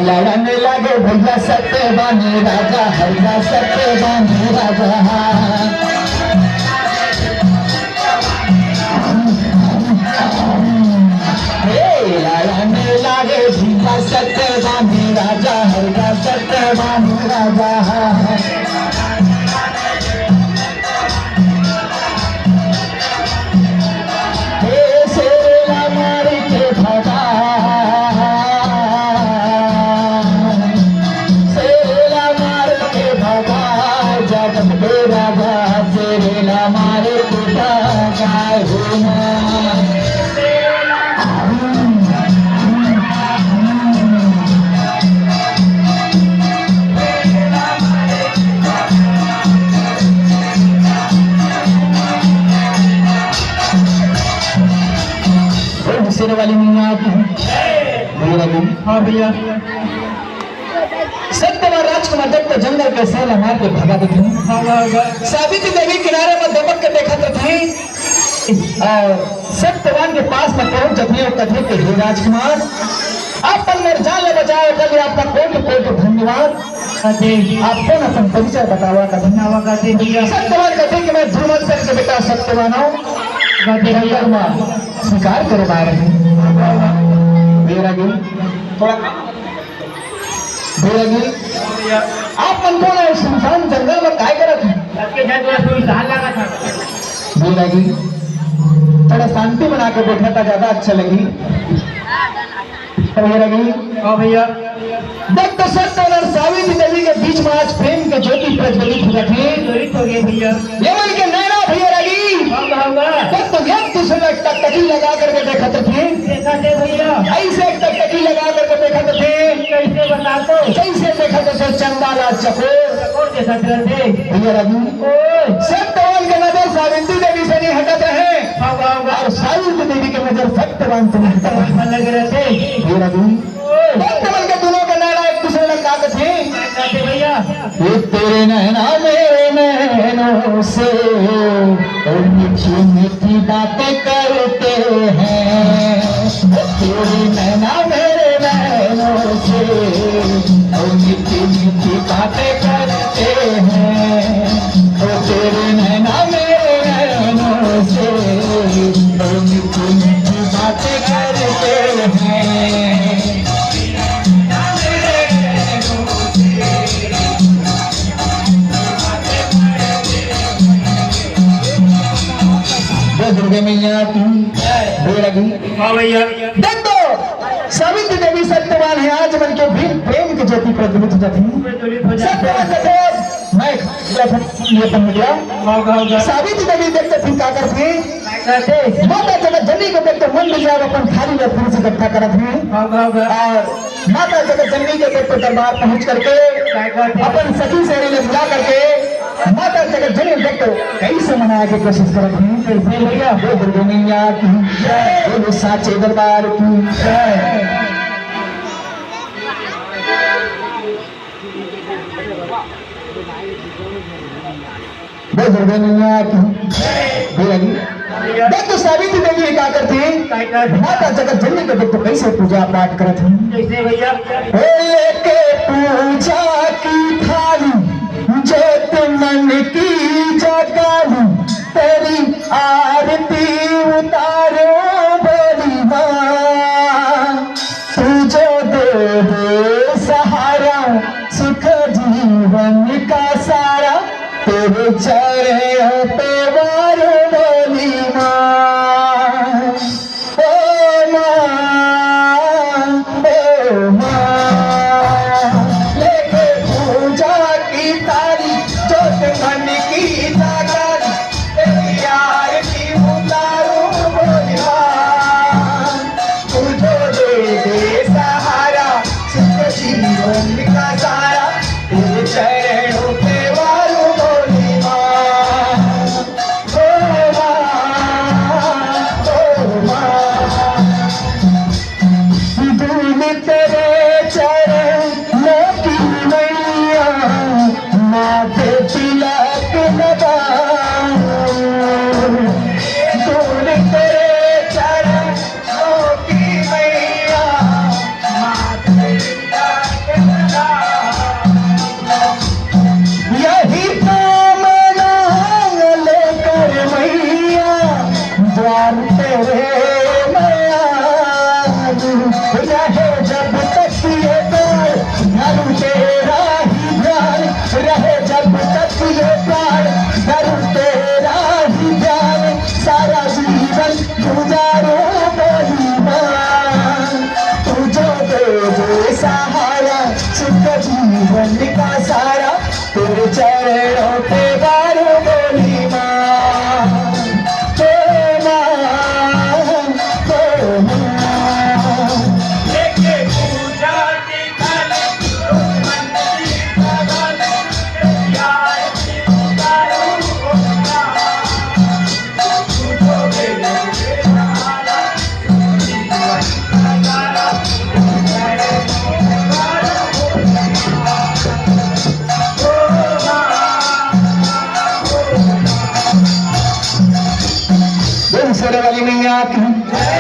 लड़ने लगे भैया सत्यवानी राजा हरिया सत्यवानी राजा। लड़ने लगे भैया सत्यवानी राजा हरिया सत्यवानी राजा। वाली मैया हाँ भैया सत्यवान राजकुमार जब तो जंगल के सेल मार के भगा थे। सावित्री देवी किनारे में दबक के देखा थे और सत्यवान के पास में पहुंच जाते और कथे के हे राजकुमार आप निर्जाल ले बचाओ के लिए आपका कोट कोट धन्यवाद। आपको न अपन परिचय बतावा का धन्यवाद कहते भैया। सत्यवान कहते कि मैं ध्रुवंतर के बेटा सत्यवान हूँ स्वीकार करो बाहर थोड़ा आप मन को सुनसान जंगल में काय करत थोड़ा शांति बना के बैठा था ज्यादा अच्छा लगी भैया। देख तो सत्य और सावित्री देवी के बीच में आज प्रेम के ज्योति प्रज्वलित हो गए भैया। ये मन के नैना भैया रही तो एक दूसरे में टकटकी लगा करके देखा थे भैया। ऐसे टकटकी लगा करके देखा थे कैसे बता दो कैसे देखा थे चंदाला चकोर देखा थे भैया रघु। सत्यवान के नजर सावित्री देवी से नहीं हटत रहे और सावित्री देवी के नजर सत्यवान से नहीं हटत लग रहे थे भैया रघु। सत्यवान के दोनों के नैना एक दूसरे में कागज थे भैया। तेरे नैना मेरे नैनों से मीठी मीठी बातें करते हैं। तेरे नैना मेरे नैनों से मीठी मीठी बातें करते हैं। तेरे नैना मेरे नैनों से मीठी मीठी बातें करते हैं। सावित्री देवी सत्यवान है आज मन के भी प्रेम के ज्योति प्रज्वलित सावित्री देवी देखते फिर क्या करते माता जगत जननी को देखते मन में जाए अपन थाली में फूल से इकट्ठा करत हैं और माता जगत जननी के देखते दरबार पहुंच करके अपन सखी सहेली ने बुला करके माता जगत जननी देखते कैसे मनाने की कोशिश करत हैं। कैसे भैया वो दुर्गा मैया की वो साचे दरबार की दुर्गा मैया की देखो सावित्री देवी क्या करती माता जगत जननी के देखो कैसे पूजा पाठ करत हैं। कैसे भैया लेके पूजा की थाली जोत मन की जगाली तेरी आरती उतारो बोली मां तुझे दे दे सहारा सुख जीवन का सारा तेरे चरणों पे वारो बोली मां ओ मां लेके पूजा की तारी जोत मन की जागरी तेरी आरती उतारो बोली मां तुझे दे दे सहारा सुख जीवन का सारा तेरे चरणों पे तेरे मायालू रहे जब तक ये प्यार धरू तेरा ही ध्यान रहे जब तक ये प्यार धरू तेरा ही ध्यान सारा जीवन गुजारो बोली मां तू जो दे सहारा सुख जीवन का सारा तेरे चरणों पे बारो बोली मां वाली मैया की